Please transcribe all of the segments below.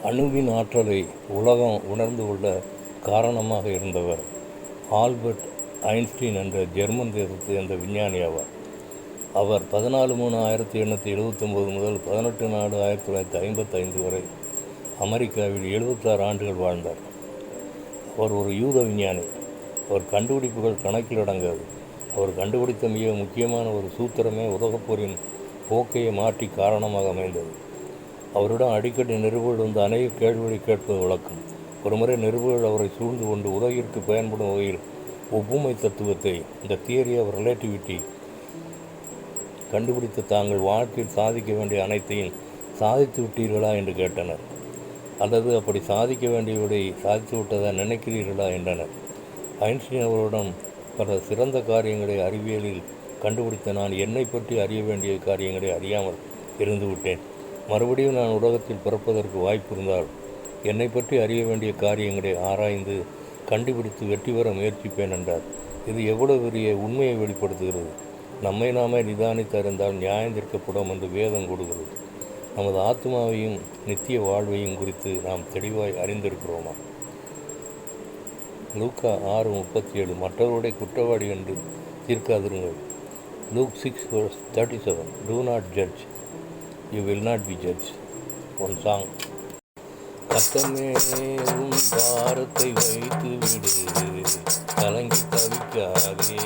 அணுவின் ஆற்றலை உலகம் உணர்ந்து கொள்ள காரணமாக இருந்தவர் ஆல்பர்ட் ஐன்ஸ்டீன் என்ற ஜெர்மன் தேசத்தை சேர்ந்த விஞ்ஞானி ஆவார். அவர் 14/3/1879 முதல் 18/4/1955 வரை அமெரிக்காவில் 76 ஆண்டுகள் வாழ்ந்தார். அவர் ஒரு யூத விஞ்ஞானி. அவர் கண்டுபிடிப்புகள் கணக்கில் அடங்காது. அவர் கண்டுபிடித்த மிக முக்கியமான ஒரு சூத்திரமே உலகப்போரின் போக்கையை மாற்றி காரணமாக அமைந்தது. அவரிடம் அடிக்கடி நிருபர்கள் வந்து அநேக கேள்விகளை கேட்பது வழக்கம். ஒருமுறை நிருபர்கள் அவரை சூழ்ந்து கொண்டு உலகிற்கு பயன்படும் வகையில் ஒப்புமை தத்துவத்தை, இந்த தியரி ஆஃப் ரிலேட்டிவிட்டி கண்டுபிடித்து தாங்கள் வாழ்க்கையில் சாதிக்க வேண்டிய அனைத்தையும் சாதித்து விட்டீர்களா என்று கேட்டனர். அல்லது அப்படி சாதிக்க வேண்டியவரை சாதித்து விட்டதா நினைக்கிறீர்களா என்றனர். ஐன்ஸ்டீன் அவரிடம், பல சிறந்த காரியங்களை அறிவியலில் கண்டுபிடித்த நான் என்னை பற்றி அறிய வேண்டிய காரியங்களை அறியாமல் இருந்து விட்டேன். மறுபடியும் நான் உலகத்தில் பிறப்பதற்கு வாய்ப்பு இருந்தால் என்னை பற்றி அறிய வேண்டிய காரியங்களை ஆராய்ந்து கண்டுபிடித்து வெற்றி பெற முயற்சிப்பேன் என்றார். இது எவ்வளவு பெரிய உண்மையை வெளிப்படுத்துகிறது! நம்மை நாமே நிதானித்து அறிந்தால் நியாயம் தீர்க்கப்படும் என்று வேதம் கூறுகிறது. நமது ஆத்மாவையும் நித்திய வாழ்வையும் குறித்து நாம் தெளிவாய் அறிந்திருக்கிறோமா? லூக்கா 6:37 மற்றவருடைய குற்றவாளி என்று தீர்க்காதிருங்கள். Luke 6:37 Do not judge, you will not be judged. One song. கர்த்தமே உன் பாரத்தை வைத்து விடு, கலங்கி தவிக்காதே,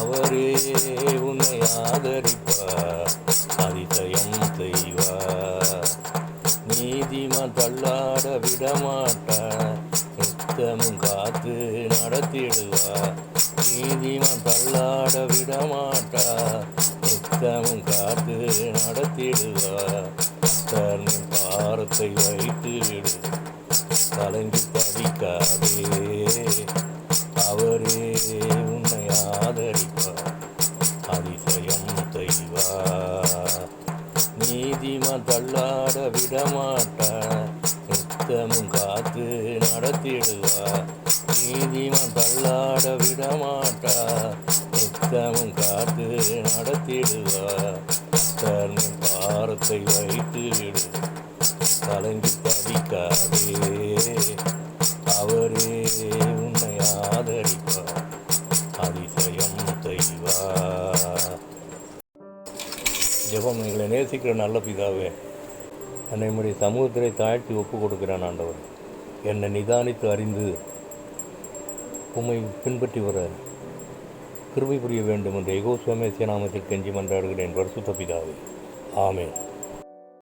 அவரே உன்னை ஆதரிப்பார், அதிசயம் செய்வார். நீதிமான் தள்ளாட விடமாட்டார், நித்தமும் காத்து நடத்திடுவார். நீதிமான் தள்ளாட விடமாட்டார், நித்தமும் காத்து நடத்திடுவார். கர்த்தரின் பாரத்தை வைத்து விடு, கலங்கி தவிக்காதே, அவரே உன்னை ஆதரிப்பார், அதிசயம் செய்வார். நீதிமான் தள்ளாட விடமாட்டார், நித்தமும் காத்து நடத்திடுவார். நீதிமான் தள்ளாட விடமாட்டார், நித்தமும் காத்து நடத்திடுவார். கர்த்தரின் பாரத்தை வைத்து விடு, கலங்கி தவிக்காதே, அவரே உன்னை ஆதரிப்பார், அதிசயம் செய்வார். ஜெபம். எங்களை நேசிக்கிற நல்ல பிதாவே, என்னை உம்முடைய சமூகத்திலே தாழ்த்தி ஒப்புக் கொடுக்கிறேன் ஆண்டவர். என்னை நிதானித்து அறிந்து உம்மை பின்பற்றி வர கிருபை புரிய வேண்டும் என்று யெகோவா மேசியா நாமத்தில் கெஞ்சி மன்றாடுகிறேன் பரிசுத்த பிதாவே. ஆமென்.